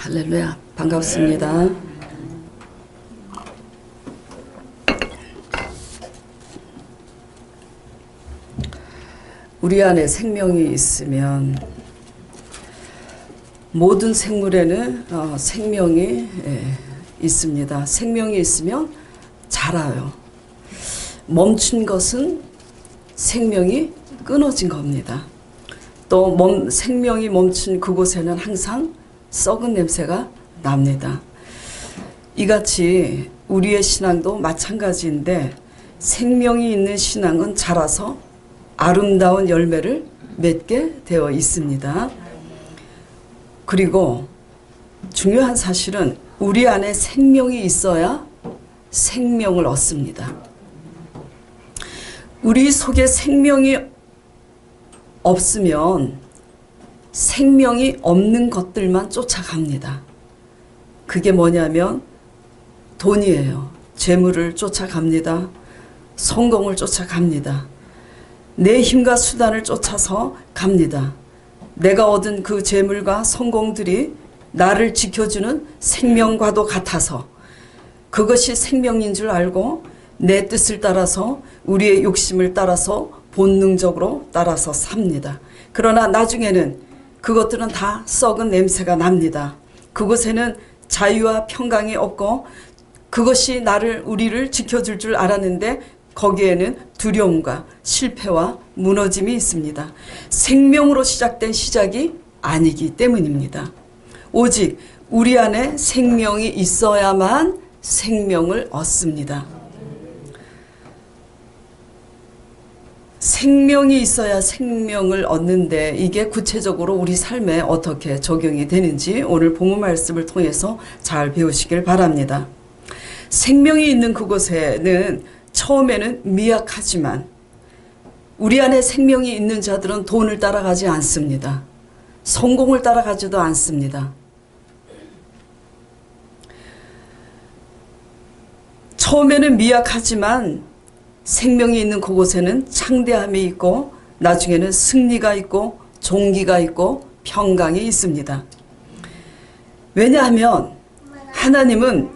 할렐루야, 반갑습니다. 우리 안에 생명이 있으면 모든 생물에는 생명이 있습니다. 생명이 있으면 자라요. 멈춘 것은 생명이 끊어진 겁니다. 또 생명이 멈춘 그곳에는 항상 썩은 냄새가 납니다. 이같이 우리의 신앙도 마찬가지인데 생명이 있는 신앙은 자라서 아름다운 열매를 맺게 되어 있습니다. 그리고 중요한 사실은 우리 안에 생명이 있어야 생명을 얻습니다. 우리 속에 생명이 없으면 생명이 없는 것들만 쫓아갑니다. 그게 뭐냐면 돈이에요. 재물을 쫓아갑니다. 성공을 쫓아갑니다. 내 힘과 수단을 쫓아서 갑니다. 내가 얻은 그 재물과 성공들이 나를 지켜주는 생명과도 같아서 그것이 생명인 줄 알고 내 뜻을 따라서 우리의 욕심을 따라서 본능적으로 따라서 삽니다. 그러나 나중에는 그것들은 다 썩은 냄새가 납니다. 그곳에는 자유와 평강이 없고 그것이 우리를 지켜줄 줄 알았는데 거기에는 두려움과 실패와 무너짐이 있습니다. 생명으로 시작된 시작이 아니기 때문입니다. 오직 우리 안에 생명이 있어야만 생명을 얻습니다. 생명이 있어야 생명을 얻는데 이게 구체적으로 우리 삶에 어떻게 적용이 되는지 오늘 본문 말씀을 통해서 잘 배우시길 바랍니다. 생명이 있는 그곳에는 처음에는 미약하지만 우리 안에 생명이 있는 자들은 돈을 따라가지 않습니다. 성공을 따라가지도 않습니다. 처음에는 미약하지만 생명이 있는 그곳에는 창대함이 있고 나중에는 승리가 있고 종기가 있고 평강이 있습니다. 왜냐하면 하나님은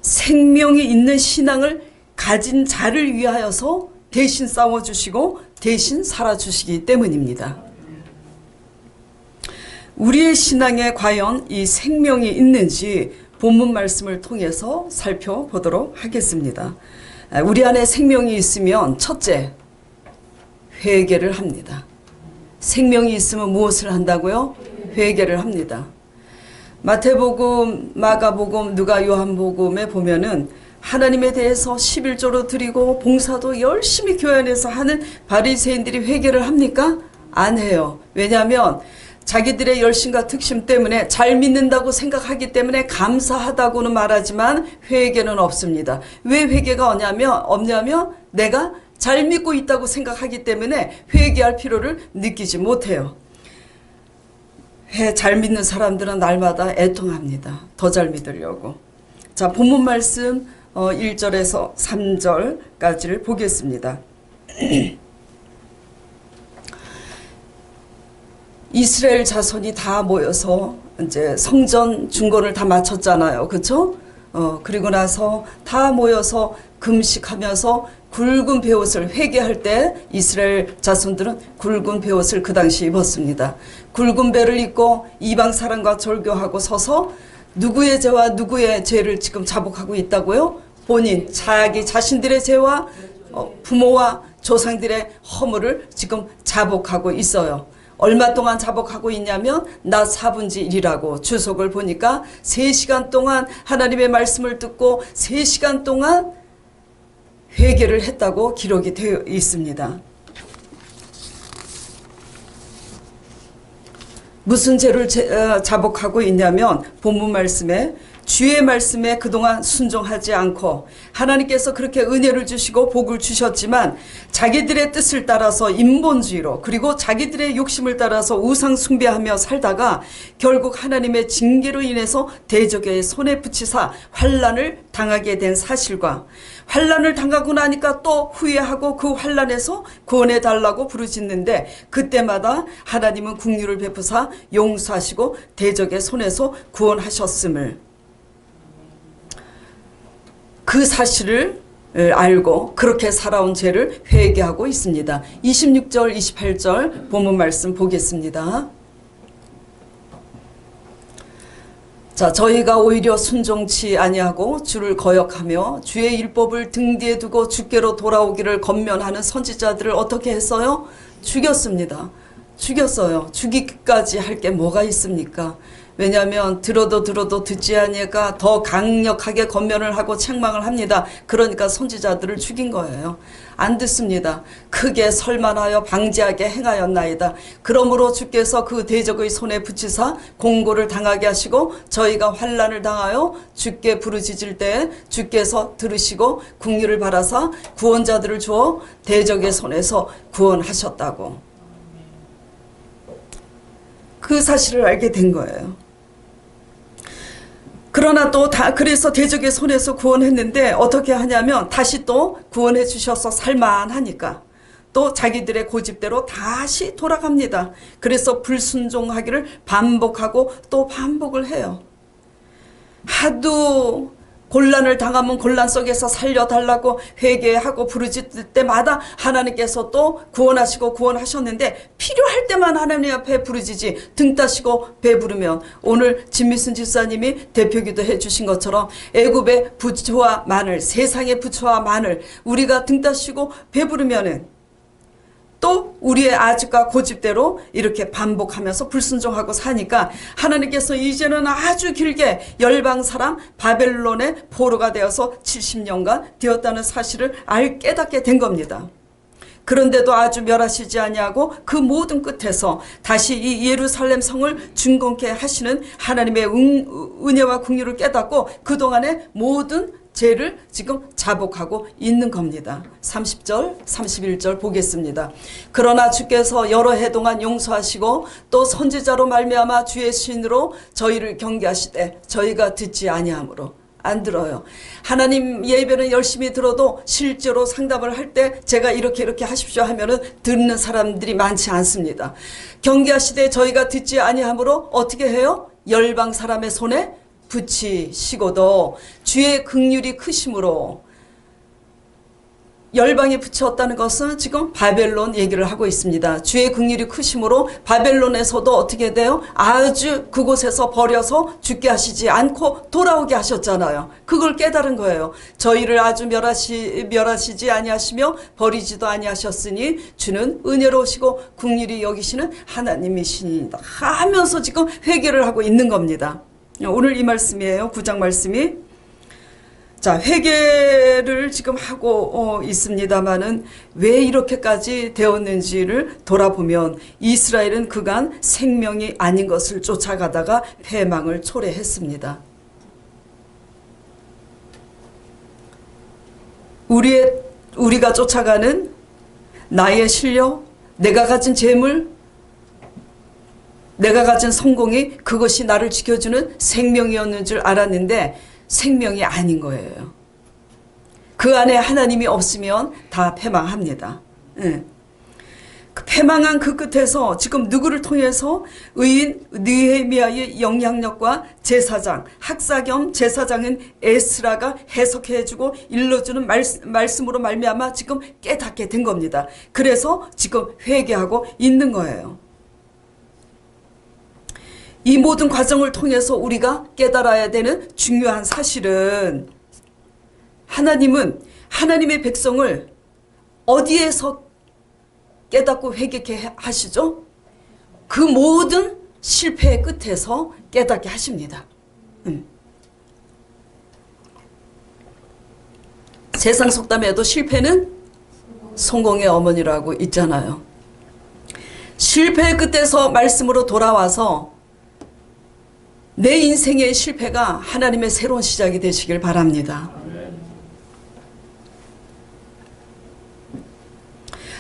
생명이 있는 신앙을 가진 자를 위하여서 대신 싸워주시고 대신 살아주시기 때문입니다. 우리의 신앙에 과연 이 생명이 있는지 본문 말씀을 통해서 살펴보도록 하겠습니다. 우리 안에 생명이 있으면 첫째, 회개를 합니다. 생명이 있으면 무엇을 한다고요? 회개를 합니다. 마태복음, 마가복음, 누가 요한복음에 보면은 하나님에 대해서 11조로 드리고 봉사도 열심히 교회 안에서 하는 바리새인들이 회개를 합니까? 안 해요. 왜냐하면 자기들의 열심과 특심 때문에 잘 믿는다고 생각하기 때문에 감사하다고는 말하지만 회개는 없습니다. 왜 회개가 없냐면 내가 잘 믿고 있다고 생각하기 때문에 회개할 필요를 느끼지 못해요. 잘 믿는 사람들은 날마다 애통합니다. 더 잘 믿으려고. 자, 본문 말씀 1절에서 3절까지를 보겠습니다. 이스라엘 자손이 다 모여서 이제 성전 중건을 다 마쳤잖아요. 그렇죠? 그리고 나서 다 모여서 금식하면서 굵은 베옷을 회개할 때 이스라엘 자손들은 굵은 베옷을 그 당시 입었습니다. 굵은 베를 입고 이방 사람과 절교하고 서서 누구의 죄와 누구의 죄를 지금 자복하고 있다고요? 본인 자기 자신들의 죄와 부모와 조상들의 허물을 지금 자복하고 있어요. 얼마 동안 자복하고 있냐면 낮 4분의 1이라고 주석을 보니까 3시간 동안 하나님의 말씀을 듣고 3시간 동안 회개를 했다고 기록이 되어 있습니다. 무슨 죄를 자복하고 있냐면 본문 말씀에 주의 말씀에 그동안 순종하지 않고 하나님께서 그렇게 은혜를 주시고 복을 주셨지만 자기들의 뜻을 따라서 인본주의로 그리고 자기들의 욕심을 따라서 우상 숭배하며 살다가 결국 하나님의 징계로 인해서 대적의 손에 붙이사 환난을 당하게 된 사실과 환난을 당하고 나니까 또 후회하고 그 환난에서 구원해 달라고 부르짖는데 그때마다 하나님은 긍휼을 베푸사 용서하시고 대적의 손에서 구원하셨음을 그 사실을 알고 그렇게 살아온 죄를 회개하고 있습니다. 26절 28절 본문 말씀 보겠습니다. 자, 저희가 오히려 순종치 아니하고 주를 거역하며 주의 율법을 등 뒤에 두고 주께로 돌아오기를 권면하는 선지자들을 어떻게 했어요? 죽였습니다. 죽였어요. 죽이기까지 할 게 뭐가 있습니까? 왜냐하면 들어도 듣지 아니하니까 더 강력하게 권면을 하고 책망을 합니다. 그러니까 선지자들을 죽인 거예요. 안 듣습니다. 크게 설만하여 방지하게 행하였나이다. 그러므로 주께서 그 대적의 손에 붙이사 공고를 당하게 하시고 저희가 환난을 당하여 주께 부르짖을 때 주께서 들으시고 긍휼을 바라사 구원자들을 주어 대적의 손에서 구원하셨다고. 그 사실을 알게 된 거예요. 그러나 또 그래서 대적의 손에서 구원했는데 어떻게 하냐면 다시 또 구원해 주셔서 살만하니까 또 자기들의 고집대로 다시 돌아갑니다. 그래서 불순종하기를 반복하고 또 반복을 해요. 하도 곤란을 당하면 곤란 속에서 살려달라고 회개하고 부르짖을 때마다 하나님께서 또 구원하시고 구원하셨는데 필요할 때만 하나님 앞에 부르짖지 등 따시고 배부르면 오늘 진미순 집사님이 대표기도 해주신 것처럼 애굽의 부처와 마늘 세상의 부처와 마늘 우리가 등 따시고 배부르면은 또 우리의 아집과 고집대로 이렇게 반복하면서 불순종하고 사니까 하나님께서 이제는 아주 길게 열방 사람 바벨론의 포로가 되어서 70년간 되었다는 사실을 깨닫게 된 겁니다. 그런데도 아주 멸하시지 아니하고 그 모든 끝에서 다시 이 예루살렘 성을 중건케 하시는 하나님의 은혜와 긍휼을 깨닫고 그동안의 모든 죄를 지금 자복하고 있는 겁니다. 30절 31절 보겠습니다. 그러나 주께서 여러 해 동안 용서하시고 또 선지자로 말미암아 주의 신으로 저희를 경계하시되 저희가 듣지 아니하므로 안 들어요. 하나님 예배는 열심히 들어도 실제로 상담을 할 때 제가 이렇게 하십시오 하면은 듣는 사람들이 많지 않습니다. 경계하시되 저희가 듣지 아니하므로 어떻게 해요? 열방 사람의 손에 붙이시고도 주의 긍휼이 크심으로 열방에 붙였다는 것은 지금 바벨론 얘기를 하고 있습니다. 주의 긍휼이 크심으로 바벨론에서도 어떻게 돼요? 아주 그곳에서 버려서 죽게 하시지 않고 돌아오게 하셨잖아요. 그걸 깨달은 거예요. 저희를 아주 멸하시지 아니하시며 버리지도 아니하셨으니 주는 은혜로우시고 긍휼히 여기시는 하나님이시니이다 하면서 지금 회개를 하고 있는 겁니다. 오늘 이 말씀이에요. 9장 말씀이. 자, 회개를 지금 하고 있습니다만은 왜 이렇게까지 되었는지를 돌아보면 이스라엘은 그간 생명이 아닌 것을 쫓아가다가 패망을 초래했습니다. 우리가 쫓아가는 나의 실력, 내가 가진 재물, 내가 가진 성공이 그것이 나를 지켜주는 생명이었는 줄 알았는데 생명이 아닌 거예요. 그 안에 하나님이 없으면 다 패망합니다. 그 패망한 그 끝에서 지금 누구를 통해서 의인 느헤미야의 영향력과 제사장, 학사 겸 제사장인 에스라가 해석해주고 일러주는 말씀으로 말미암아 지금 깨닫게 된 겁니다. 그래서 지금 회개하고 있는 거예요. 이 모든 과정을 통해서 우리가 깨달아야 되는 중요한 사실은 하나님은 하나님의 백성을 어디에서 깨닫고 회개케 하시죠? 그 모든 실패의 끝에서 깨닫게 하십니다. 세상 속담에도 실패는 성공의 어머니라고 있잖아요. 실패의 끝에서 말씀으로 돌아와서 내 인생의 실패가 하나님의 새로운 시작이 되시길 바랍니다.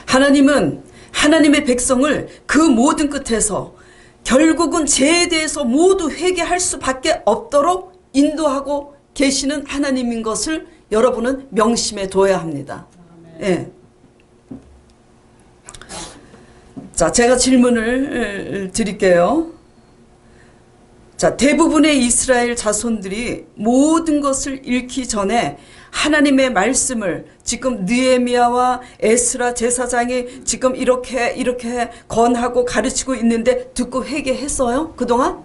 하나님은 하나님의 백성을 그 모든 끝에서 결국은 죄에 대해서 모두 회개할 수밖에 없도록 인도하고 계시는 하나님인 것을 여러분은 명심해 둬야 합니다. 예. 자, 제가 질문을 드릴게요. 자, 대부분의 이스라엘 자손들이 모든 것을 잃기 전에 하나님의 말씀을 지금 느헤미야와 에스라 제사장이 지금 이렇게 권하고 가르치고 있는데 듣고 회개했어요? 그동안?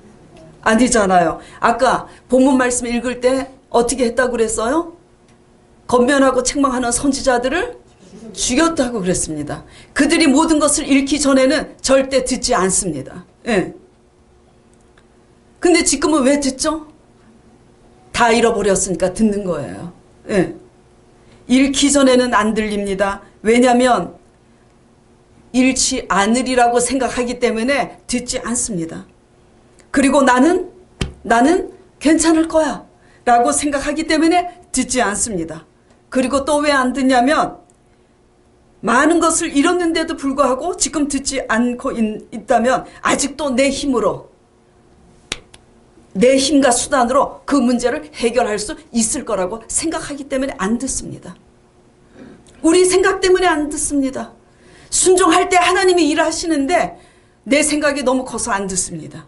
아니잖아요. 아까 본문 말씀 읽을 때 어떻게 했다고 그랬어요? 권면하고 책망하는 선지자들을 죽였다고 그랬습니다. 그들이 모든 것을 잃기 전에는 절대 듣지 않습니다. 예. 근데 지금은 왜 듣죠? 다 잃어버렸으니까 듣는 거예요. 예. 잃기 전에는 안 들립니다. 왜냐하면 잃지 않으리라고 생각하기 때문에 듣지 않습니다. 그리고 나는 괜찮을 거야 라고 생각하기 때문에 듣지 않습니다. 그리고 또 왜 안 듣냐면 많은 것을 잃었는데도 불구하고 지금 듣지 않고 있다면 아직도 내 힘으로, 내 힘과 수단으로 그 문제를 해결할 수 있을 거라고 생각하기 때문에 안 듣습니다. 우리 생각 때문에 안 듣습니다. 순종할 때 하나님이 일하시는데 내 생각이 너무 커서 안 듣습니다.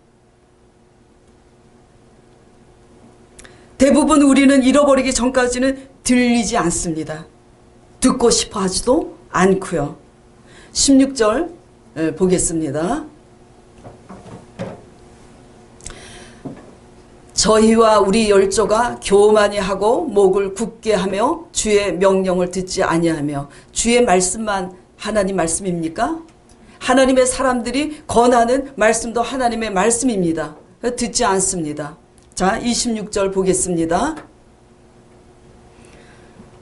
대부분 우리는 잃어버리기 전까지는 들리지 않습니다. 듣고 싶어 하지도 않고요. 16절 보겠습니다. 저희와 우리 열조가 교만히 하고 목을 굳게 하며 주의 명령을 듣지 아니하며. 주의 말씀만 하나님 말씀입니까? 하나님의 사람들이 권하는 말씀도 하나님의 말씀입니다. 듣지 않습니다. 자, 26절 보겠습니다.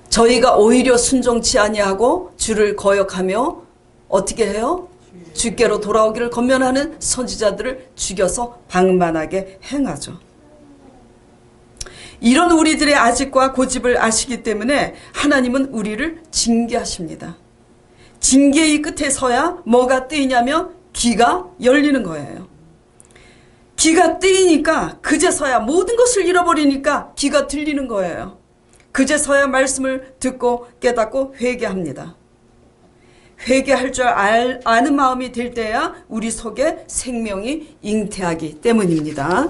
저희가 오히려 순종치 아니하고 주를 거역하며 어떻게 해요? 주께로 돌아오기를 권면하는 선지자들을 죽여서 방만하게 행하죠. 이런 우리들의 아집과 고집을 아시기 때문에 하나님은 우리를 징계하십니다. 징계의 끝에 서야 뭐가 뜨이냐면 귀가 열리는 거예요. 귀가 뜨이니까 그제서야 모든 것을 잃어버리니까 귀가 들리는 거예요. 그제서야 말씀을 듣고 깨닫고 회개합니다. 회개할 줄 아는 마음이 들 때야 우리 속에 생명이 잉태하기 때문입니다.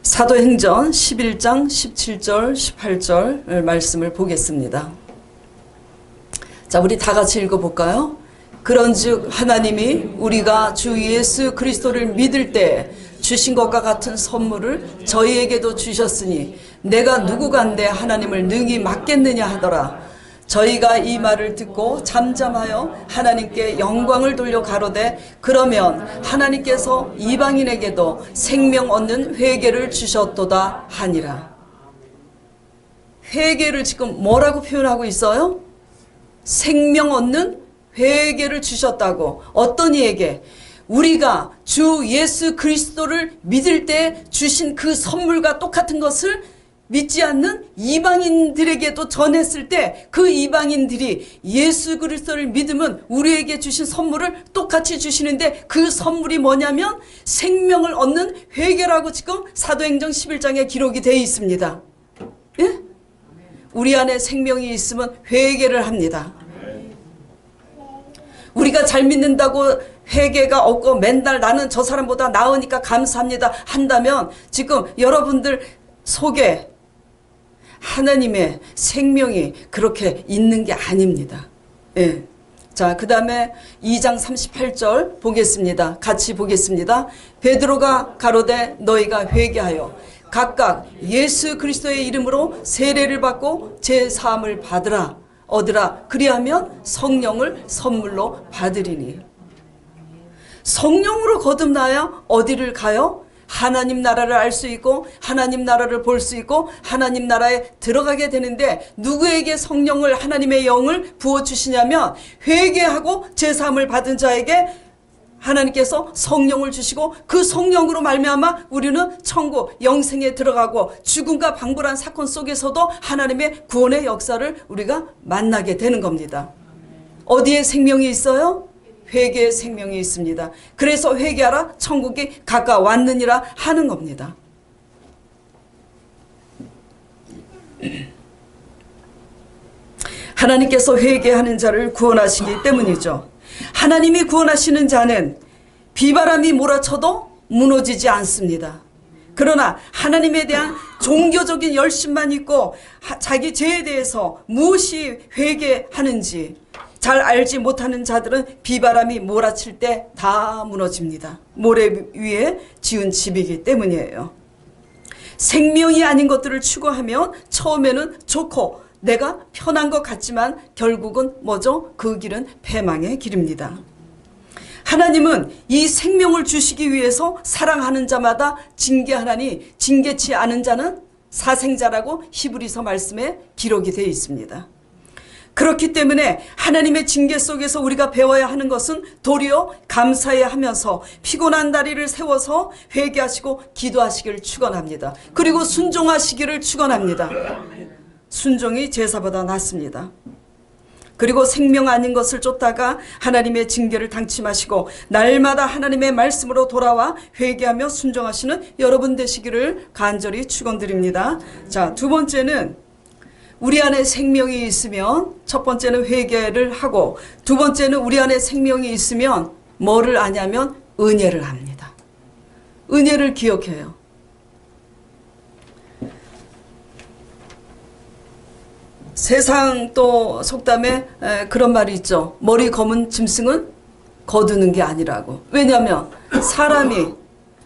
사도행전 11장 17절 18절 말씀을 보겠습니다. 자, 우리 다 같이 읽어볼까요? 그런즉 하나님이 우리가 주 예수 그리스도를 믿을 때 주신 것과 같은 선물을 저희에게도 주셨으니 내가 누구간데 하나님을 능히 맡겠느냐 하더라. 저희가 이 말을 듣고 잠잠하여 하나님께 영광을 돌려 가로되 그러면 하나님께서 이방인에게도 생명 얻는 회개를 주셨도다 하니라. 회개를 지금 뭐라고 표현하고 있어요? 생명 얻는 회개를 주셨다고. 어떤 이에게? 우리가 주 예수 그리스도를 믿을 때 주신 그 선물과 똑같은 것을 믿지 않는 이방인들에게도 전했을 때 그 이방인들이 예수 그리스도를 믿으면 우리에게 주신 선물을 똑같이 주시는데 그 선물이 뭐냐면 생명을 얻는 회개라고 지금 사도행전 11장에 기록이 되어 있습니다. 예? 우리 안에 생명이 있으면 회개를 합니다. 우리가 잘 믿는다고 회개가 없고 맨날 나는 저 사람보다 나으니까 감사합니다 한다면 지금 여러분들 속에 하나님의 생명이 그렇게 있는 게 아닙니다. 예. 자, 그 다음에 2장 38절 보겠습니다. 같이 보겠습니다. 베드로가 가로되 너희가 회개하여 각각 예수 그리스도의 이름으로 세례를 받고 제사함을 얻으라. 그리하면 성령을 선물로 받으리니. 성령으로 거듭나야 어디를 가요? 하나님 나라를 알 수 있고 하나님 나라를 볼 수 있고 하나님 나라에 들어가게 되는데, 누구에게 성령을, 하나님의 영을 부어주시냐면 회개하고 제사함을 받은 자에게 하나님께서 성령을 주시고, 그 성령으로 말미암아 우리는 천국 영생에 들어가고 죽음과 방불한 사건 속에서도 하나님의 구원의 역사를 우리가 만나게 되는 겁니다. 어디에 생명이 있어요? 회개의 생명이 있습니다. 그래서 회개하라, 천국이 가까웠느니라 하는 겁니다. 하나님께서 회개하는 자를 구원하시기 때문이죠. 하나님이 구원하시는 자는 비바람이 몰아쳐도 무너지지 않습니다. 그러나 하나님에 대한 종교적인 열심만 있고 자기 죄에 대해서 무엇이 회개하는지 잘 알지 못하는 자들은 비바람이 몰아칠 때 다 무너집니다. 모래 위에 지은 집이기 때문이에요. 생명이 아닌 것들을 추구하면 처음에는 좋고 내가 편한 것 같지만 결국은 뭐죠? 그 길은 패망의 길입니다. 하나님은 이 생명을 주시기 위해서 사랑하는 자마다 징계하나니 징계치 않은 자는 사생자라고 히브리서 말씀에 기록이 되어 있습니다. 그렇기 때문에 하나님의 징계 속에서 우리가 배워야 하는 것은 도리어 감사해야 하면서 피곤한 다리를 세워서 회개하시고 기도하시기를 축원합니다. 그리고 순종하시기를 축원합니다. 순종이 제사보다 낫습니다. 그리고 생명 아닌 것을 쫓다가 하나님의 징계를 당치 마시고 날마다 하나님의 말씀으로 돌아와 회개하며 순종하시는 여러분 되시기를 간절히 축원드립니다. 자, 두 번째는 우리 안에 생명이 있으면, 첫 번째는 회개를 하고 두 번째는 우리 안에 생명이 있으면 뭐를 아냐면 은혜를 합니다. 은혜를 기억해요. 세상 또 속담에 그런 말이 있죠. 머리 검은 짐승은 거두는 게 아니라고. 왜냐하면 사람이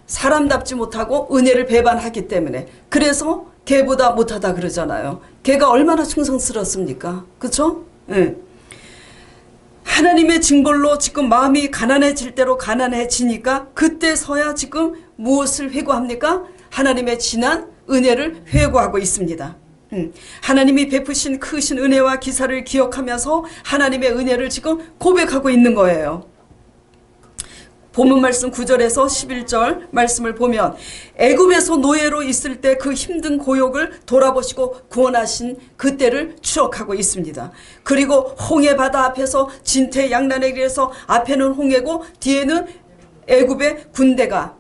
사람답지 못하고 은혜를 배반하기 때문에. 그래서 개보다 못하다 그러잖아요. 개가 얼마나 충성스럽습니까? 그렇죠? 네. 하나님의 징벌로 지금 마음이 가난해질 대로 가난해지니까 그때서야 지금 무엇을 회고합니까? 하나님의 진한 은혜를 회고하고 있습니다. 하나님이 베푸신 크신 은혜와 기사를 기억하면서 하나님의 은혜를 지금 고백하고 있는 거예요. 본문 말씀 9절에서 11절 말씀을 보면 애굽에서 노예로 있을 때 그 힘든 고욕을 돌아보시고 구원하신 그때를 추억하고 있습니다. 그리고 홍해 바다 앞에서 진퇴양난의 길에서 앞에는 홍해고 뒤에는 애굽의 군대가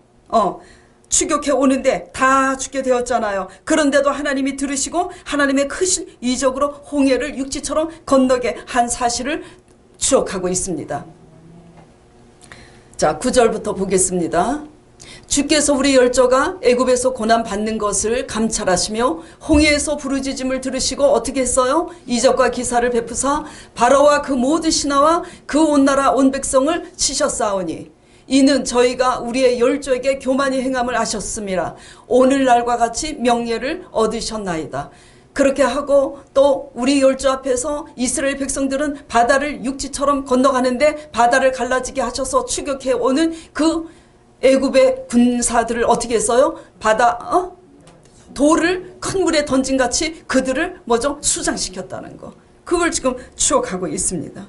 추격해 오는데 다 죽게 되었잖아요. 그런데도 하나님이 들으시고 하나님의 크신 이적으로 홍해를 육지처럼 건너게 한 사실을 추억하고 있습니다. 자, 9절부터 보겠습니다. 주께서 우리 열조가 애굽에서 고난받는 것을 감찰하시며 홍해에서 부르짖음을 들으시고 어떻게 했어요? 이적과 기사를 베푸사 바로와 그 모든 신하와 그 온 나라 온 백성을 치셨사오니 이는 저희가 우리의 열조에게 교만히 행함을 아셨습니다. 오늘날과 같이 명예를 얻으셨나이다. 그렇게 하고 또 우리 열조 앞에서 이스라엘 백성들은 바다를 육지처럼 건너가는데 바다를 갈라지게 하셔서 추격해 오는 그 애굽의 군사들을 어떻게 했어요? 돌을 큰 물에 던진 같이 그들을 뭐죠? 수장시켰다는 거. 그걸 지금 추억하고 있습니다.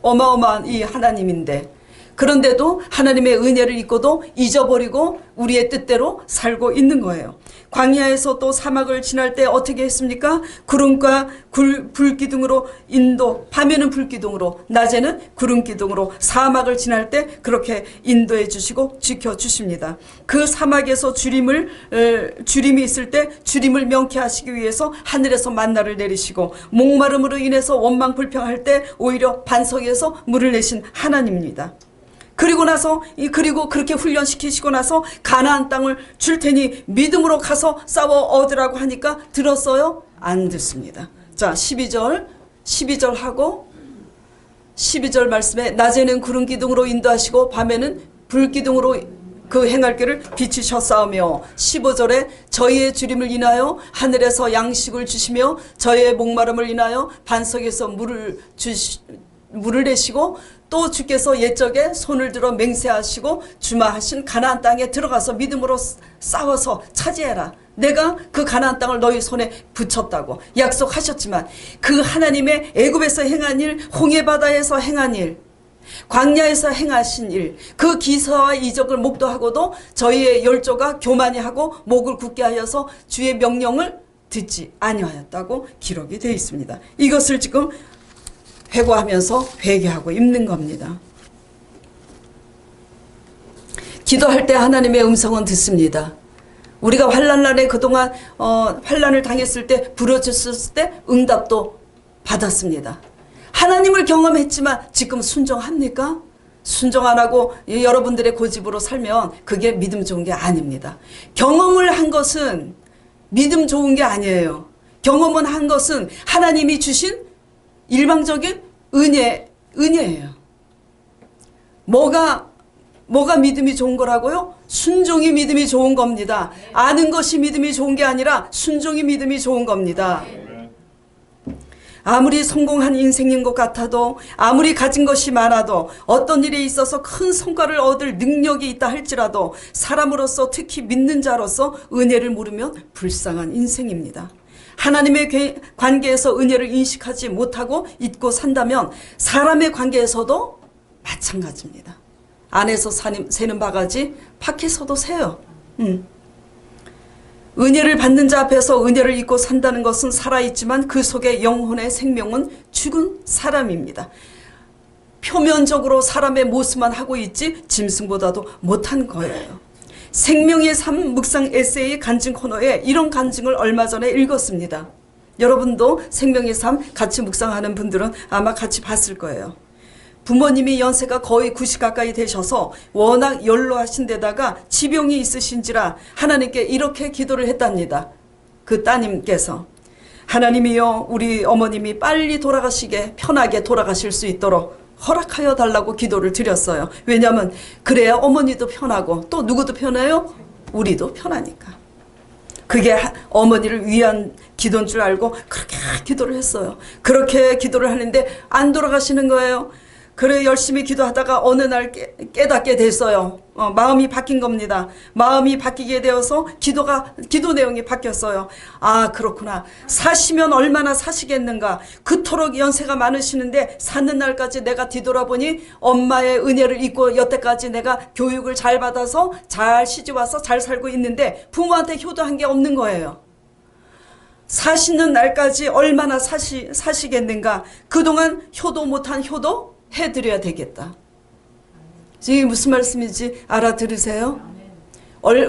어마어마한 이 하나님인데 그런데도 하나님의 은혜를 잊고도 잊어버리고 우리의 뜻대로 살고 있는 거예요. 광야에서 또 사막을 지날 때 어떻게 했습니까? 구름과 불기둥으로 밤에는 불기둥으로 낮에는 구름기둥으로 사막을 지날 때 그렇게 인도해 주시고 지켜주십니다. 그 사막에서 주림이 있을 때 주림을 명쾌하시기 위해서 하늘에서 만나를 내리시고 목마름으로 인해서 원망불평할 때 오히려 반석에서 물을 내신 하나님입니다. 그리고 그렇게 훈련시키시고 나서 가나안 땅을 줄 테니 믿음으로 가서 싸워 얻으라고 하니까 들었어요? 안 듣습니다. 자, 12절 하고 12절 말씀에 낮에는 구름 기둥으로 인도하시고 밤에는 불 기둥으로 그 행할 길을 비추셨사오며 15절에 저희의 주림을 인하여 하늘에서 양식을 주시며 저희의 목마름을 인하여 반석에서 물을 물을 내시고 또 주께서 옛적에 손을 들어 맹세하시고 주마하신 가나안 땅에 들어가서 믿음으로 싸워서 차지해라. 내가 그 가나안 땅을 너희 손에 붙였다고 약속하셨지만 그 하나님의 애굽에서 행한 일, 홍해바다에서 행한 일, 광야에서 행하신 일, 그 기사와 이적을 목도하고도 저희의 열조가 교만히 하고 목을 굳게 하여서 주의 명령을 듣지 아니하였다고 기록이 되어 있습니다. 이것을 지금 회고하면서 회개하고 입는 겁니다. 기도할 때 하나님의 음성은 듣습니다. 우리가 환난날에 그동안 환난을 당했을 때 부르짖었을 때 응답도 받았습니다. 하나님을 경험했지만 지금 순종합니까? 순종 안 하고 여러분들의 고집으로 살면 그게 믿음 좋은 게 아닙니다. 경험을 한 것은 믿음 좋은 게 아니에요. 경험은 한 것은 하나님이 주신 일방적인 은혜예요. 뭐가 믿음이 좋은 거라고요? 순종이 믿음이 좋은 겁니다. 아는 것이 믿음이 좋은 게 아니라 순종이 믿음이 좋은 겁니다. 아무리 성공한 인생인 것 같아도, 아무리 가진 것이 많아도, 어떤 일에 있어서 큰 성과를 얻을 능력이 있다 할지라도 사람으로서, 특히 믿는 자로서 은혜를 모르면 불쌍한 인생입니다. 하나님의 관계에서 은혜를 인식하지 못하고 잊고 산다면 사람의 관계에서도 마찬가지입니다. 안에서 새는 바가지 밖에서도 새요. 은혜를 받는 자 앞에서 은혜를 잊고 산다는 것은 살아있지만 그 속에 영혼의 생명은 죽은 사람입니다. 표면적으로 사람의 모습만 하고 있지 짐승보다도 못한 거예요. 생명의 삶 묵상 에세이 간증 코너에 이런 간증을 얼마 전에 읽었습니다. 여러분도 생명의 삶 같이 묵상하는 분들은 아마 같이 봤을 거예요. 부모님이 연세가 거의 90 가까이 되셔서 워낙 연로하신 데다가 지병이 있으신지라 하나님께 이렇게 기도를 했답니다. 그 따님께서 하나님이여 우리 어머님이 빨리 돌아가시게 편하게 돌아가실 수 있도록 허락하여 달라고 기도를 드렸어요. 왜냐하면 그래야 어머니도 편하고 또 누구도 편해요? 우리도 편하니까. 그게 어머니를 위한 기도인 줄 알고 그렇게 기도를 했어요. 그렇게 기도를 하는데 안 돌아가시는 거예요. 그래 열심히 기도하다가 어느 날 깨닫게 됐어요. 마음이 바뀐 겁니다. 마음이 바뀌게 되어서 기도 내용이 바뀌었어요. 아 그렇구나. 사시면 얼마나 사시겠는가. 그토록 연세가 많으시는데 사는 날까지 내가 뒤돌아보니 엄마의 은혜를 잊고 여태까지 내가 교육을 잘 받아서 잘 시집와서 잘 살고 있는데 부모한테 효도한 게 없는 거예요. 사시는 날까지 얼마나 사시겠는가. 그동안 효도 못한 효도 해드려야 되겠다. 이게 무슨 말씀인지 알아들으세요?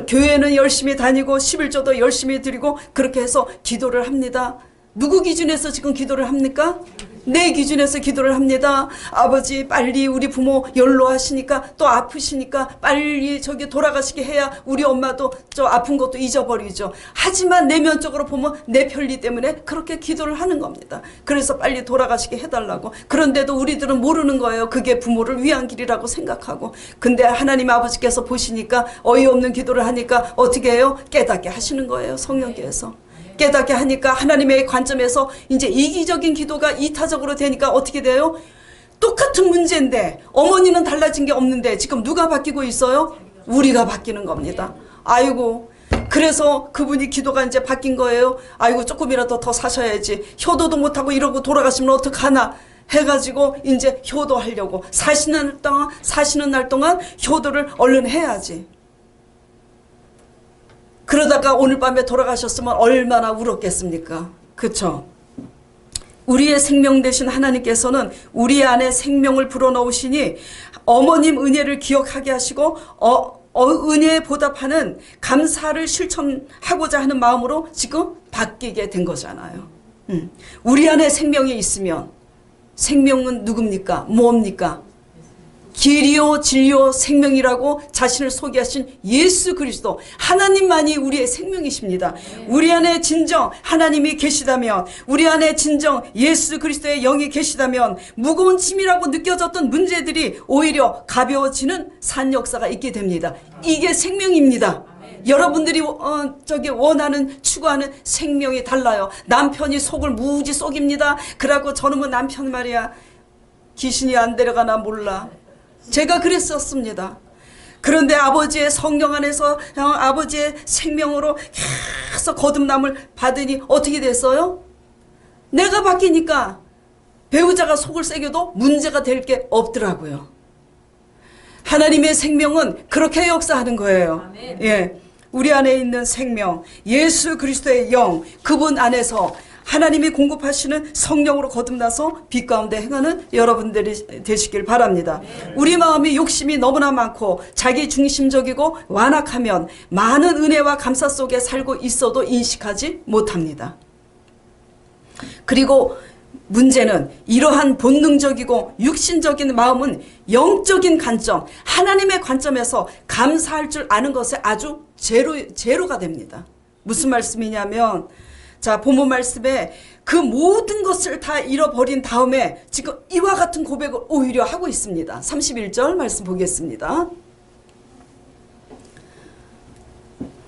교회는 열심히 다니고 11조도 열심히 드리고 그렇게 해서 기도를 합니다. 누구 기준에서 지금 기도를 합니까? 내 기준에서 기도를 합니다. 아버지 빨리 우리 부모 연로하시니까 또 아프시니까 빨리 저기 돌아가시게 해야 우리 엄마도 저 아픈 것도 잊어버리죠. 하지만 내면적으로 보면 내 편리 때문에 그렇게 기도를 하는 겁니다. 그래서 빨리 돌아가시게 해달라고. 그런데도 우리들은 모르는 거예요. 그게 부모를 위한 길이라고 생각하고. 근데 하나님 아버지께서 보시니까 어이없는 기도를 하니까 어떻게 해요? 깨닫게 하시는 거예요. 성령께서. 깨닫게 하니까 하나님의 관점에서 이제 이기적인 기도가 이타적으로 되니까 어떻게 돼요? 똑같은 문제인데 어머니는 달라진 게 없는데 지금 누가 바뀌고 있어요? 우리가 바뀌는 겁니다. 아이고 그래서 그분이 기도가 이제 바뀐 거예요. 아이고 조금이라도 더 사셔야지. 효도도 못하고 이러고 돌아가시면 어떡하나 해가지고 이제 효도하려고 사시는 날 동안 효도를 얼른 해야지. 그러다가 오늘 밤에 돌아가셨으면 얼마나 울었겠습니까? 그쵸? 우리의 생명 되신 하나님께서는 우리 안에 생명을 불어넣으시니 어머님 은혜를 기억하게 하시고 은혜에 보답하는 감사를 실천하고자 하는 마음으로 지금 바뀌게 된 거잖아요. 우리 안에 생명이 있으면 생명은 누굽니까? 뭡니까? 길이요 진리요 생명이라고 자신을 소개하신 예수 그리스도 하나님만이 우리의 생명이십니다. 우리 안에 진정 하나님이 계시다면 우리 안에 진정 예수 그리스도의 영이 계시다면 무거운 짐이라고 느껴졌던 문제들이 오히려 가벼워지는 산 역사가 있게 됩니다. 이게 생명입니다. 여러분들이 원하는 추구하는 생명이 달라요. 남편이 속을 무지 속입니다. 그러고 저놈은 남편 말이야 귀신이 안 데려가나 몰라. 제가 그랬었습니다. 그런데 아버지의 성령 안에서 아버지의 생명으로 계속 거듭남을 받으니 어떻게 됐어요? 내가 바뀌니까 배우자가 속을 새겨도 문제가 될 게 없더라고요. 하나님의 생명은 그렇게 역사하는 거예요. 예, 우리 안에 있는 생명, 예수 그리스도의 영, 그분 안에서 하나님이 공급하시는 성령으로 거듭나서 빛 가운데 행하는 여러분들이 되시길 바랍니다. 우리 마음이 욕심이 너무나 많고 자기 중심적이고 완악하면 많은 은혜와 감사 속에 살고 있어도 인식하지 못합니다. 그리고 문제는 이러한 본능적이고 육신적인 마음은 영적인 관점, 하나님의 관점에서 감사할 줄 아는 것에 아주 제로가 됩니다. 무슨 말씀이냐면, 자, 본문 말씀에 그 모든 것을 다 잃어버린 다음에 지금 이와 같은 고백을 오히려 하고 있습니다. 31절 말씀 보겠습니다.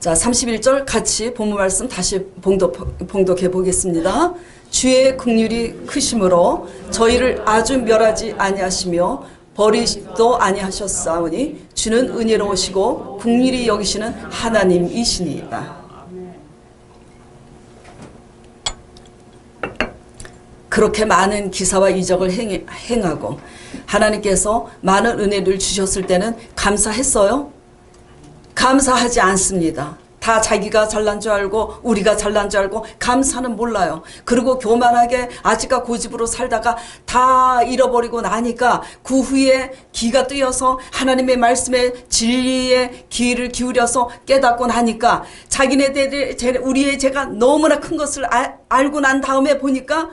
자, 31절 같이 본문 말씀 다시 봉독해 보겠습니다. 주의 긍휼이 크심으로 저희를 아주 멸하지 아니하시며 버리지도 아니하셨사오니 주는 은혜로우시고 긍휼히 여기시는 하나님이시니이다. 그렇게 많은 기사와 이적을 행하고 하나님께서 많은 은혜를 주셨을 때는 감사했어요? 감사하지 않습니다. 다 자기가 잘난 줄 알고 우리가 잘난 줄 알고 감사는 몰라요. 그리고 교만하게 아직까 고집으로 살다가 다 잃어버리고 나니까 그 후에 귀가 뜨여서 하나님의 말씀에 진리에 귀를 기울여서 깨닫고 나니까 우리의 죄가 너무나 큰 것을 알고 난 다음에 보니까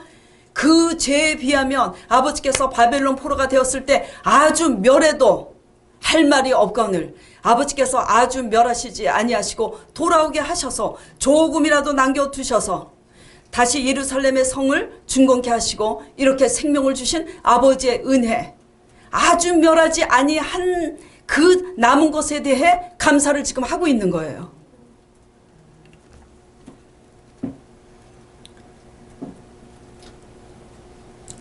그 죄에 비하면 아버지께서 바벨론 포로가 되었을 때 아주 멸해도 할 말이 없거늘 아버지께서 아주 멸하시지 아니하시고 돌아오게 하셔서 조금이라도 남겨두셔서 다시 예루살렘의 성을 준공케 하시고 이렇게 생명을 주신 아버지의 은혜, 아주 멸하지 아니한 그 남은 것에 대해 감사를 지금 하고 있는 거예요.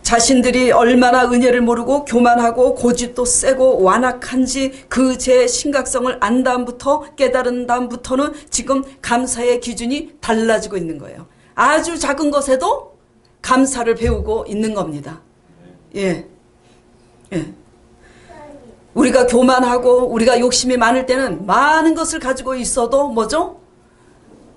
자신들이 얼마나 은혜를 모르고 교만하고 고집도 세고 완악한지 그 죄의 심각성을 안 다음부터 깨달은 다음부터는 지금 감사의 기준이 달라지고 있는 거예요. 아주 작은 것에도 감사를 배우고 있는 겁니다. 예. 예. 우리가 교만하고 우리가 욕심이 많을 때는 많은 것을 가지고 있어도 뭐죠?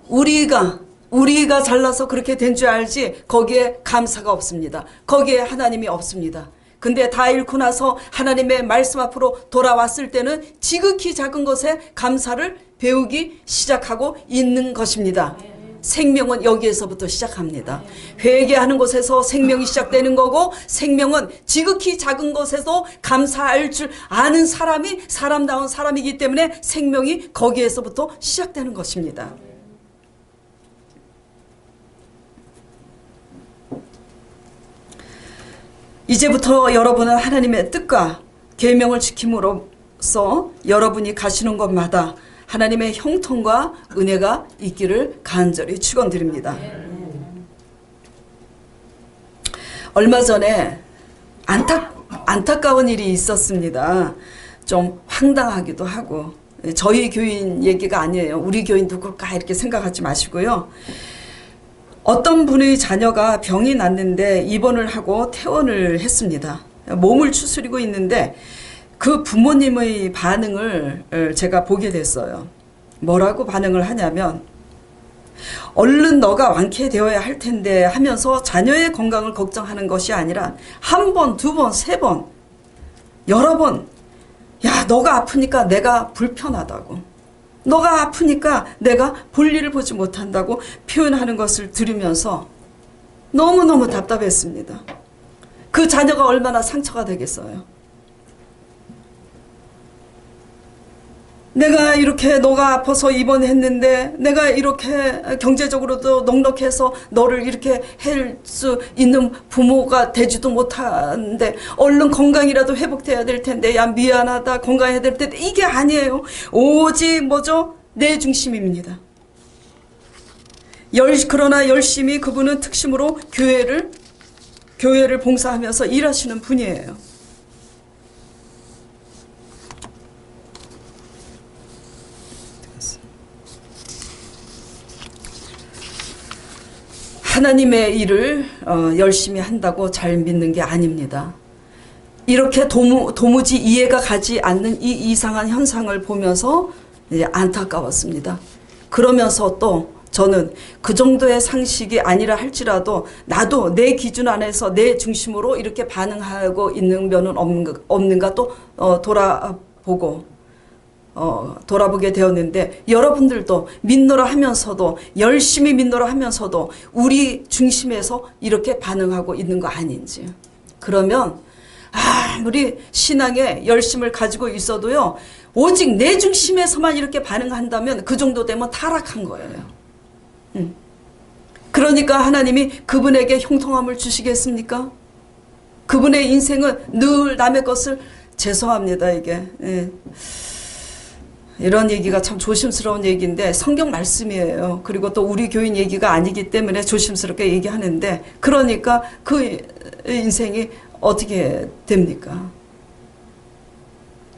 우리가 잘나서 그렇게 된 줄 알지 거기에 감사가 없습니다. 거기에 하나님이 없습니다. 근데 다 잃고 나서 하나님의 말씀 앞으로 돌아왔을 때는 지극히 작은 것에 감사를 배우기 시작하고 있는 것입니다. 생명은 여기에서부터 시작합니다. 회개하는 곳에서 생명이 시작되는 거고 생명은 지극히 작은 것에서 감사할 줄 아는 사람이 사람다운 사람이기 때문에 생명이 거기에서부터 시작되는 것입니다. 이제부터 여러분은 하나님의 뜻과 계명을 지킴으로써 여러분이 가시는 곳마다 하나님의 형통과 은혜가 있기를 간절히 축원드립니다. 얼마 전에 안타까운 일이 있었습니다. 좀 황당하기도 하고 저희 교인 얘기가 아니에요. 우리 교인 누굴까 이렇게 생각하지 마시고요. 어떤 분의 자녀가 병이 났는데 입원을 하고 퇴원을 했습니다. 몸을 추스리고 있는데 그 부모님의 반응을 제가 보게 됐어요. 뭐라고 반응을 하냐면 얼른 너가 완쾌되어야 할 텐데 하면서 자녀의 건강을 걱정하는 것이 아니라 한 번, 두 번, 세 번, 여러 번 야, 너가 아프니까 내가 불편하다고 너가 아프니까 내가 볼일을 보지 못한다고 표현하는 것을 들으면서 너무너무 답답했습니다. 그 자녀가 얼마나 상처가 되겠어요. 내가 이렇게 너가 아파서 입원했는데 내가 이렇게 경제적으로도 넉넉해서 너를 이렇게 할 수 있는 부모가 되지도 못하는데 얼른 건강이라도 회복돼야 될 텐데 야 미안하다 건강해야 될 텐데 이게 아니에요. 오직 뭐죠? 내 중심입니다. 그러나 열심히 그분은 특심으로 교회를 봉사하면서 일하시는 분이에요. 하나님의 일을 열심히 한다고 잘 믿는 게 아닙니다. 이렇게 도무지 이해가 가지 않는 이 이상한 현상을 보면서 이제 안타까웠습니다. 그러면서 또 저는 그 정도의 상식이 아니라 할지라도 나도 내 기준 안에서 내 중심으로 이렇게 반응하고 있는 면은 없는가 또 돌아보게 되었는데, 여러분들도 믿노라 하면서도 열심히 믿노라 하면서도 우리 중심에서 이렇게 반응하고 있는 거 아닌지. 그러면 아무리 신앙에 열심을 가지고 있어도요, 오직 내 중심에서만 이렇게 반응한다면 그 정도 되면 타락한 거예요. 그러니까 하나님이 그분에게 형통함을 주시겠습니까? 그분의 인생은 늘 남의 것을, 죄송합니다 이게 이런 얘기가 참 조심스러운 얘기인데 성경 말씀이에요. 그리고 또 우리 교인 얘기가 아니기 때문에 조심스럽게 얘기하는데, 그러니까 그 인생이 어떻게 됩니까?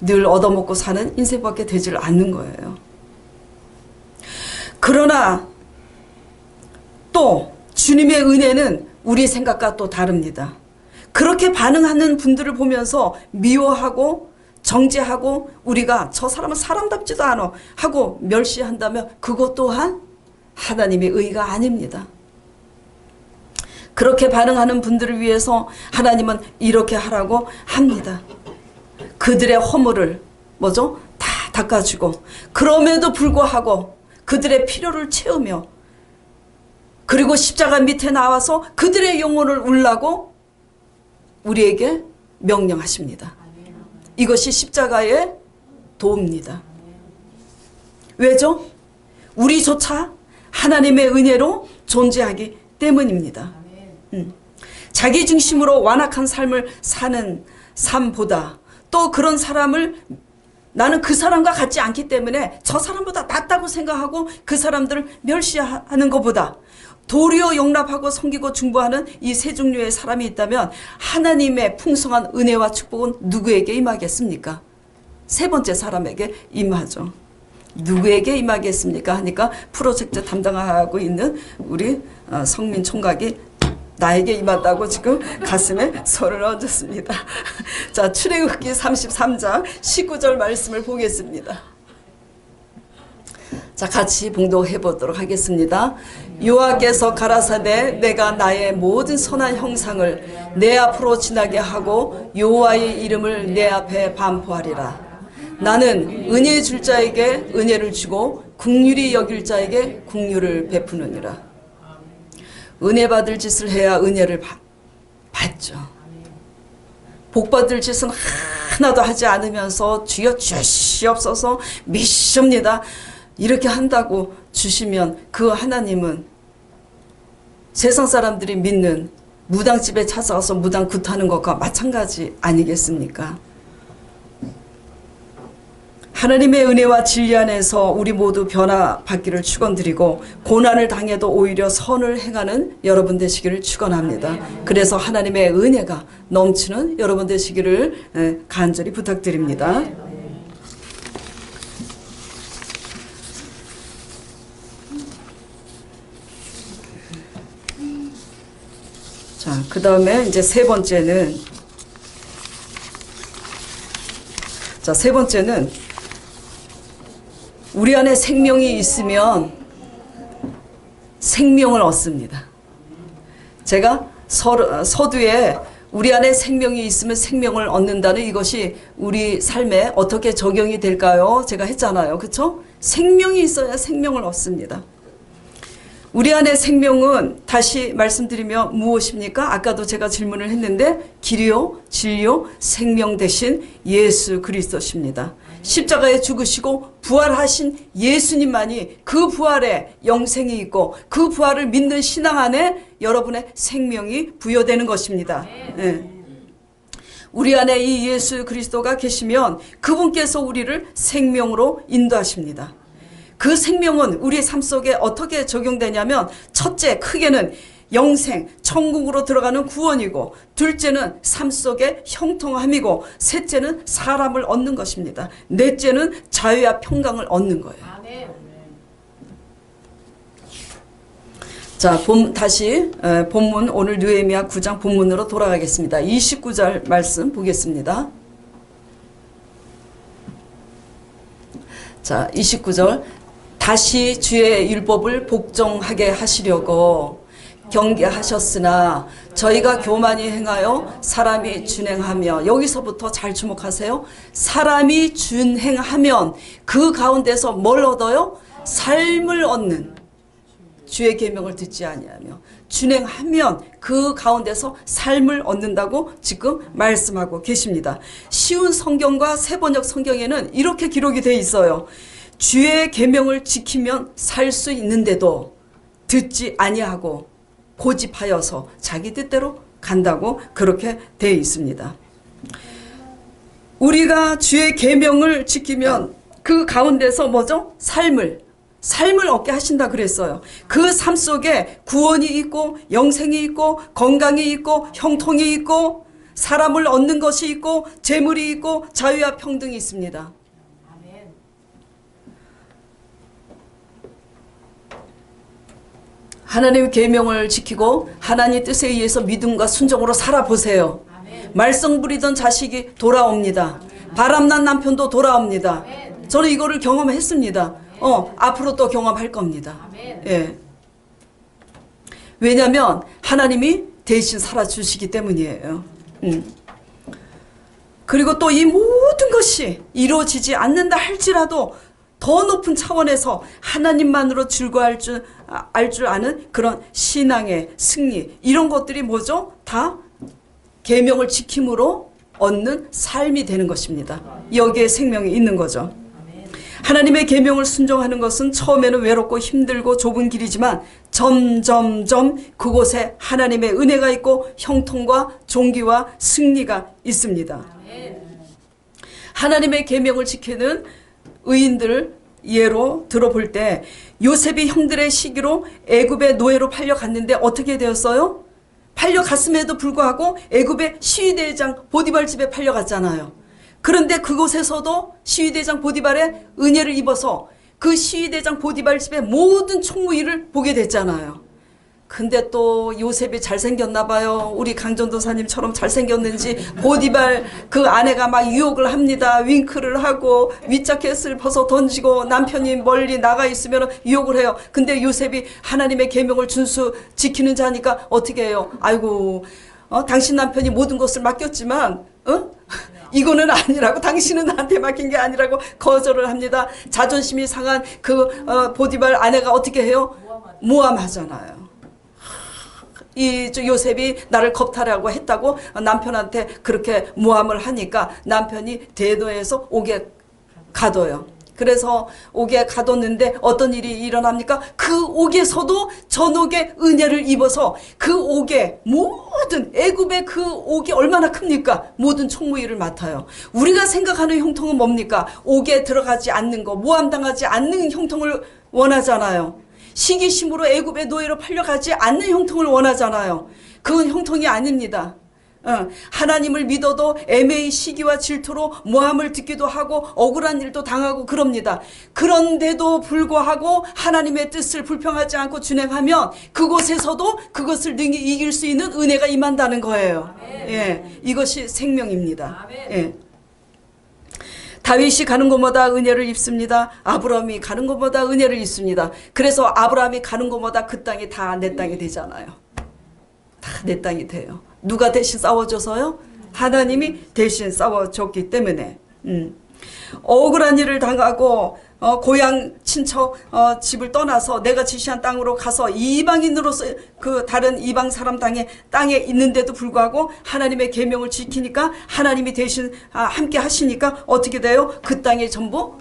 늘 얻어먹고 사는 인생밖에 되질 않는 거예요. 그러나 또 주님의 은혜는 우리 생각과 또 다릅니다. 그렇게 반응하는 분들을 보면서 미워하고 정죄하고 우리가 저 사람은 사람답지도 않아 하고 멸시한다면 그것 또한 하나님의 의가 아닙니다. 그렇게 반응하는 분들을 위해서 하나님은 이렇게 하라고 합니다. 그들의 허물을 다 닦아주고, 그럼에도 불구하고 그들의 필요를 채우며, 그리고 십자가 밑에 나와서 그들의 영혼을 울라고 우리에게 명령하십니다. 이것이 십자가의 도입니다. 왜죠? 우리조차 하나님의 은혜로 존재하기 때문입니다. 자기 중심으로 완악한 삶을 사는 삶보다, 또 그런 사람을 나는 그 사람과 같지 않기 때문에 저 사람보다 낫다고 생각하고 그 사람들을 멸시하는 것보다 도리어 용납하고 섬기고 중보하는 이 세 종류의 사람이 있다면 하나님의 풍성한 은혜와 축복은 누구에게 임하겠습니까? 세 번째 사람에게 임하죠. 누구에게 임하겠습니까? 하니까 프로젝트 담당하고 있는 우리 성민 총각이 나에게 임한다고 지금 가슴에 손을 얹었습니다. 자, 출애굽기 33장 19절 말씀을 보겠습니다. 자, 같이 봉독해 보도록 하겠습니다. 여호와께서 가라사대 내가 나의 모든 선한 형상을 내 앞으로 지나게 하고 여호와의 이름을 내 앞에 반포하리라. 나는 은혜 줄 자에게 은혜를 주고 긍휼히 여길 자에게 긍휼을 베푸느니라. 은혜 받을 짓을 해야 은혜를 받죠. 복 받을 짓은 하나도 하지 않으면서 주여 주시옵소서 믿습니다 이렇게 한다고 주시면 그 하나님은 세상 사람들이 믿는 무당집에 찾아가서 무당 굿하는 것과 마찬가지 아니겠습니까? 하나님의 은혜와 진리 안에서 우리 모두 변화받기를 축원드리고, 고난을 당해도 오히려 선을 행하는 여러분 되시기를 축원합니다. 그래서 하나님의 은혜가 넘치는 여러분 되시기를 간절히 부탁드립니다. 자, 그 다음에 이제 세 번째는 우리 안에 생명이 있으면 생명을 얻습니다. 제가 서두에 우리 안에 생명이 있으면 생명을 얻는다는 이것이 우리 삶에 어떻게 적용이 될까요? 제가 했잖아요. 그렇죠? 생명이 있어야 생명을 얻습니다. 우리 안에 생명은 다시 말씀드리면 무엇입니까? 아까도 제가 질문을 했는데 길이요, 진리요, 생명 대신 예수 그리스도십니다. 십자가에 죽으시고 부활하신 예수님만이 그 부활에 영생이 있고 그 부활을 믿는 신앙 안에 여러분의 생명이 부여되는 것입니다. 네. 우리 안에 이 예수 그리스도가 계시면 그분께서 우리를 생명으로 인도하십니다. 그 생명은 우리 삶 속에 어떻게 적용되냐면, 첫째 크게는 영생, 천국으로 들어가는 구원이고, 둘째는 삶 속의 형통함이고, 셋째는 사람을 얻는 것입니다. 넷째는 자유와 평강을 얻는 거예요. 자, 다시 본문 오늘 느헤미야 9장 본문으로 돌아가겠습니다. 29절 말씀 보겠습니다. 자, 29절. 다시 주의 율법을 복종하게 하시려고 경계하셨으나 저희가 교만히 행하여 사람이 준행하며, 여기서부터 잘 주목하세요. 사람이 준행하면 그 가운데서 뭘 얻어요? 삶을 얻는, 주의 계명을 듣지 아니하며 준행하면 그 가운데서 삶을 얻는다고 지금 말씀하고 계십니다. 쉬운 성경과 세번역 성경에는 이렇게 기록이 되어 있어요. 주의 계명을 지키면 살 수 있는데도 듣지 아니하고 고집하여서 자기 뜻대로 간다고 그렇게 되어 있습니다. 우리가 주의 계명을 지키면 그 가운데서 뭐죠? 삶을 얻게 하신다 그랬어요. 그 삶 속에 구원이 있고 영생이 있고 건강이 있고 형통이 있고 사람을 얻는 것이 있고 재물이 있고 자유와 평등이 있습니다. 하나님의 계명을 지키고 하나님 뜻에 의해서 믿음과 순종으로 살아보세요. 말썽 부리던 자식이 돌아옵니다. 바람난 남편도 돌아옵니다. 저는 이거를 경험했습니다. 앞으로 또 경험할 겁니다. 예. 왜냐하면 하나님이 대신 살아주시기 때문이에요. 그리고 또 이 모든 것이 이루어지지 않는다 할지라도 더 높은 차원에서 하나님만으로 즐거워할 줄 아는 그런 신앙의 승리, 이런 것들이 뭐죠? 다 계명을 지킴으로 얻는 삶이 되는 것입니다. 여기에 생명이 있는 거죠. 하나님의 계명을 순종하는 것은 처음에는 외롭고 힘들고 좁은 길이지만 점점점 그곳에 하나님의 은혜가 있고 형통과 존귀와 승리가 있습니다. 하나님의 계명을 지키는 의인들 예로 들어볼 때 요셉이 형들의 시기로 애굽의 노예로 팔려갔는데 어떻게 되었어요? 팔려갔음에도 불구하고 애굽의 시위대장 보디발 집에 팔려갔잖아요. 그런데 그곳에서도 시위대장 보디발의 은혜를 입어서 그 시위대장 보디발 집의 모든 총무일을 보게 됐잖아요. 근데 또 요셉이 잘생겼나 봐요. 우리 강전도사님처럼 잘생겼는지 보디발 그 아내가 막 유혹을 합니다. 윙크를 하고 윗자켓을 벗어 던지고 남편이 멀리 나가 있으면 유혹을 해요. 근데 요셉이 하나님의 계명을 준수 지키는 자니까 어떻게 해요? 아이고 당신 남편이 모든 것을 맡겼지만 이거는 아니라고, 당신은 나한테 맡긴 게 아니라고 거절을 합니다. 자존심이 상한 그 보디발 아내가 어떻게 해요? 모함하잖아요. 이 요셉이 나를 겁탈하고 했다고 남편한테 그렇게 모함을 하니까 남편이 대노해서 옥에 가둬요. 그래서 옥에 가뒀는데 어떤 일이 일어납니까? 그 옥에서도 전옥의 은혜를 입어서 그 옥에 모든 애굽의 그 옥이 얼마나 큽니까? 모든 총무일을 맡아요. 우리가 생각하는 형통은 뭡니까? 옥에 들어가지 않는 거, 모함당하지 않는 형통을 원하잖아요. 시기심으로 애굽의 노예로 팔려가지 않는 형통을 원하잖아요. 그건 형통이 아닙니다. 하나님을 믿어도 애매히 시기와 질투로 모함을 듣기도 하고 억울한 일도 당하고 그럽니다. 그런데도 불구하고 하나님의 뜻을 불평하지 않고 준행하면 그곳에서도 그것을 능히 이길 수 있는 은혜가 임한다는 거예요. 예, 이것이 생명입니다. 예. 다윗이 가는 곳마다 은혜를 입습니다. 아브라함이 가는 곳마다 은혜를 입습니다. 그래서 아브라함이 가는 곳마다 그 땅이 다 내 땅이 되잖아요. 다 내 땅이 돼요. 누가 대신 싸워줘서요? 하나님이 대신 싸워줬기 때문에. 억울한 일을 당하고 고향 친척 집을 떠나서 내가 지시한 땅으로 가서 이방인으로서 그 다른 이방 사람 땅에 있는데도 불구하고 하나님의 계명을 지키니까 하나님이 대신 함께 하시니까 어떻게 돼요? 그 땅이 전부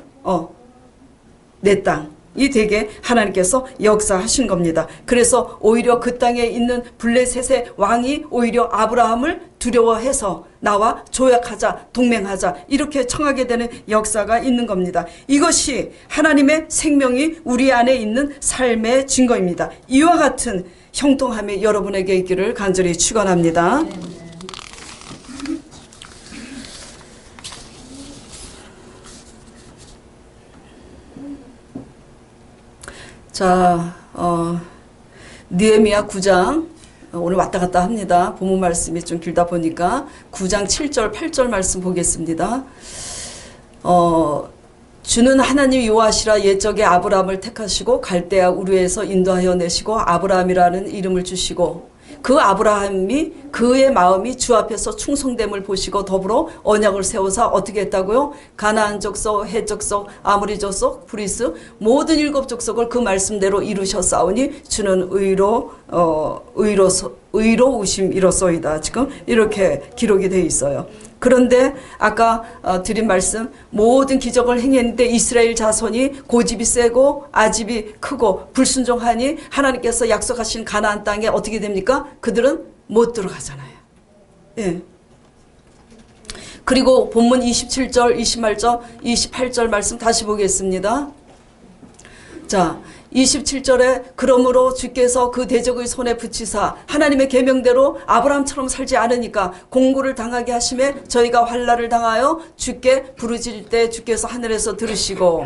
내 땅이 되게 하나님께서 역사하신 겁니다. 그래서 오히려 그 땅에 있는 블레셋의 왕이 오히려 아브라함을 두려워해서 나와 조약하자, 동맹하자 이렇게 청하게 되는 역사가 있는 겁니다. 이것이 하나님의 생명이 우리 안에 있는 삶의 증거입니다. 이와 같은 형통함이 여러분에게 있기를 간절히 축원합니다. 자, 느헤미야 9장 오늘 왔다 갔다 합니다. 본문 말씀이 좀 길다 보니까 9장 7절 8절 말씀 보겠습니다. 주는 하나님 여호와시라 옛적에 아브라함을 택하시고 갈대아 우르에서 인도하여 내시고 아브라함이라는 이름을 주시고 그 아브라함이 그의 마음이 주 앞에서 충성됨을 보시고 더불어 언약을 세우사 어떻게 했다고요? 가나안 족속, 헷 족속, 아모리 족속, 브리스 모든 7 족속을 그 말씀대로 이루셨사오니 주는 의로우심이로소이다. 지금 이렇게 기록이 되어 있어요. 그런데 아까 드린 말씀 모든 기적을 행했는데 이스라엘 자손이 고집이 세고 아집이 크고 불순종하니 하나님께서 약속하신 가나안 땅에 어떻게 됩니까? 그들은 못 들어가잖아요. 예. 그리고 본문 27절, 28절 말씀 다시 보겠습니다. 자, 27절에 그러므로 주께서 그 대적의 손에 붙이사 하나님의 계명대로 아브라함처럼 살지 않으니까 공고를 당하게 하심에 저희가 환난을 당하여 주께 부르짖을 때 주께서 하늘에서 들으시고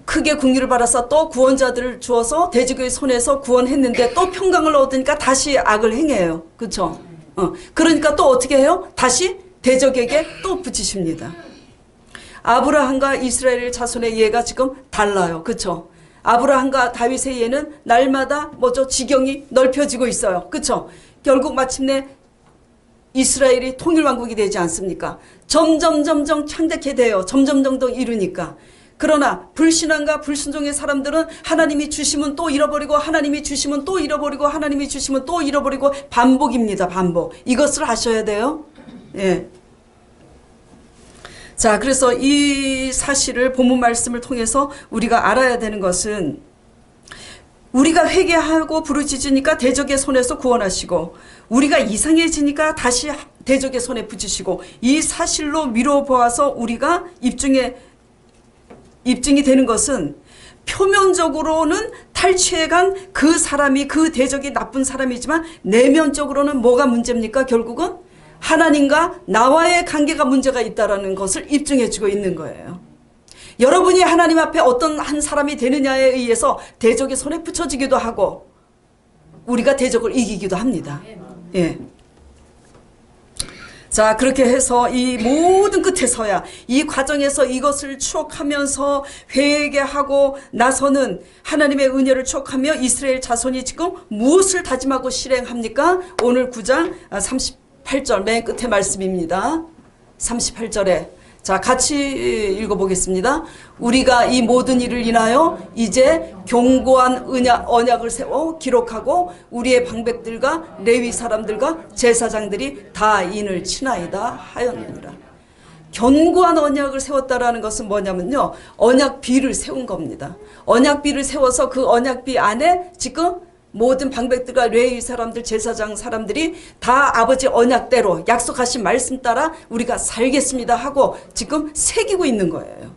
크게 궁리를 받아서 또 구원자들을 주어서 대적의 손에서 구원했는데 또 평강을 얻으니까 다시 악을 행해요. 그렇죠? 그러니까 또 어떻게 해요? 다시 대적에게 또 붙이십니다. 아브라함과 이스라엘 자손의 예가 지금 달라요. 그렇죠? 아브라함과 다윗의 예는 날마다 지경이 넓혀지고 있어요. 그렇죠? 결국 마침내 이스라엘이 통일왕국이 되지 않습니까? 점점 창대케 돼요. 점점 이루니까. 그러나 불신앙과 불순종의 사람들은 하나님이 주시면 또 잃어버리고 하나님이 주시면 또 잃어버리고 하나님이 주시면 또 잃어버리고 반복입니다. 반복. 이것을 아셔야 돼요. 예. 자, 그래서 이 사실을 본문 말씀을 통해서 우리가 알아야 되는 것은 우리가 회개하고 부르짖으니까 대적의 손에서 구원하시고 우리가 이상해지니까 다시 대적의 손에 붙이시고 이 사실로 미뤄보아서 우리가 입증이 되는 것은 표면적으로는 탈취해간 그 사람이 그 대적이 나쁜 사람이지만 내면적으로는 뭐가 문제입니까? 결국은 하나님과 나와의 관계가 문제가 있다는 것을 입증해주고 있는 거예요. 여러분이 하나님 앞에 어떤 한 사람이 되느냐에 의해서 대적의 손에 붙여지기도 하고 우리가 대적을 이기기도 합니다. 예. 자, 그렇게 해서 이 모든 끝에서야 이 과정에서 이것을 추억하면서 회개하고 나서는 하나님의 은혜를 추억하며 이스라엘 자손이 지금 무엇을 다짐하고 실행합니까? 오늘 9장 38절 맨 끝에 말씀입니다. 38절에 자, 같이 읽어보겠습니다. 우리가 이 모든 일을 인하여 이제 견고한 언약을 세워 기록하고 우리의 방백들과 레위 사람들과 제사장들이 다 인을 치나이다 하였느니라. 견고한 언약을 세웠다라는 것은 뭐냐면요, 언약비를 세운 겁니다. 언약비를 세워서 그 언약비 안에 지금 모든 방백들과 레위 사람들, 제사장 사람들이 다 아버지 언약대로 약속하신 말씀 따라 우리가 살겠습니다 하고 지금 새기고 있는 거예요.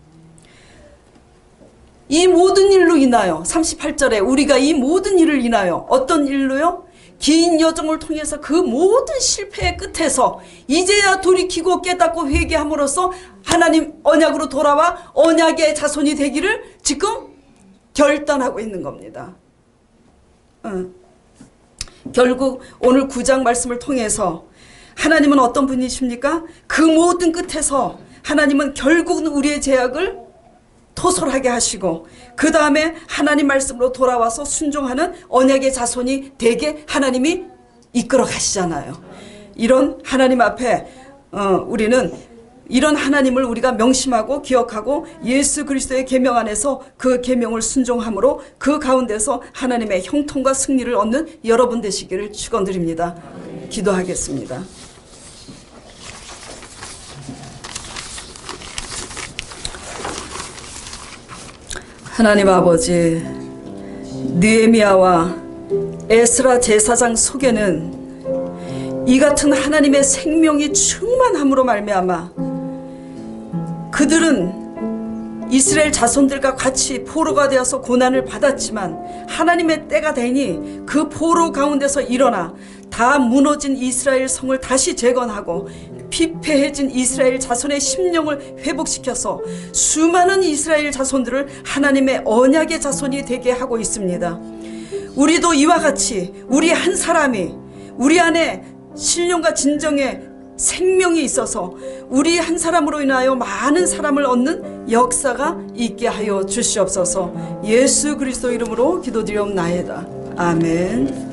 이 모든 일로 인하여 38절에 우리가 이 모든 일을 인하여 어떤 일로요? 긴 여정을 통해서 그 모든 실패의 끝에서 이제야 돌이키고 깨닫고 회개함으로써 하나님 언약으로 돌아와 언약의 자손이 되기를 지금 결단하고 있는 겁니다. 결국 오늘 9장 말씀을 통해서 하나님은 어떤 분이십니까? 그 모든 끝에서 하나님은 결국은 우리의 죄악을 토설하게 하시고 그 다음에 하나님 말씀으로 돌아와서 순종하는 언약의 자손이 되게 하나님이 이끌어 가시잖아요. 이런 하나님 앞에 우리는 이런 하나님을 우리가 명심하고 기억하고 예수 그리스도의 계명 안에서 그 계명을 순종함으로 그 가운데서 하나님의 형통과 승리를 얻는 여러분 되시기를 축원드립니다. 기도하겠습니다. 하나님 아버지, 느헤미야와 에스라 제사장 속에는 이 같은 하나님의 생명이 충만함으로 말미암아 그들은 이스라엘 자손들과 같이 포로가 되어서 고난을 받았지만 하나님의 때가 되니 그 포로 가운데서 일어나 다 무너진 이스라엘 성을 다시 재건하고 피폐해진 이스라엘 자손의 심령을 회복시켜서 수많은 이스라엘 자손들을 하나님의 언약의 자손이 되게 하고 있습니다. 우리도 이와 같이 우리 한 사람이 우리 안에 신령과 진정의 생명이 있어서 우리 한 사람으로 인하여 많은 사람을 얻는 역사가 있게 하여 주시옵소서. 예수 그리스도 이름으로 기도드리옵나이다. 아멘.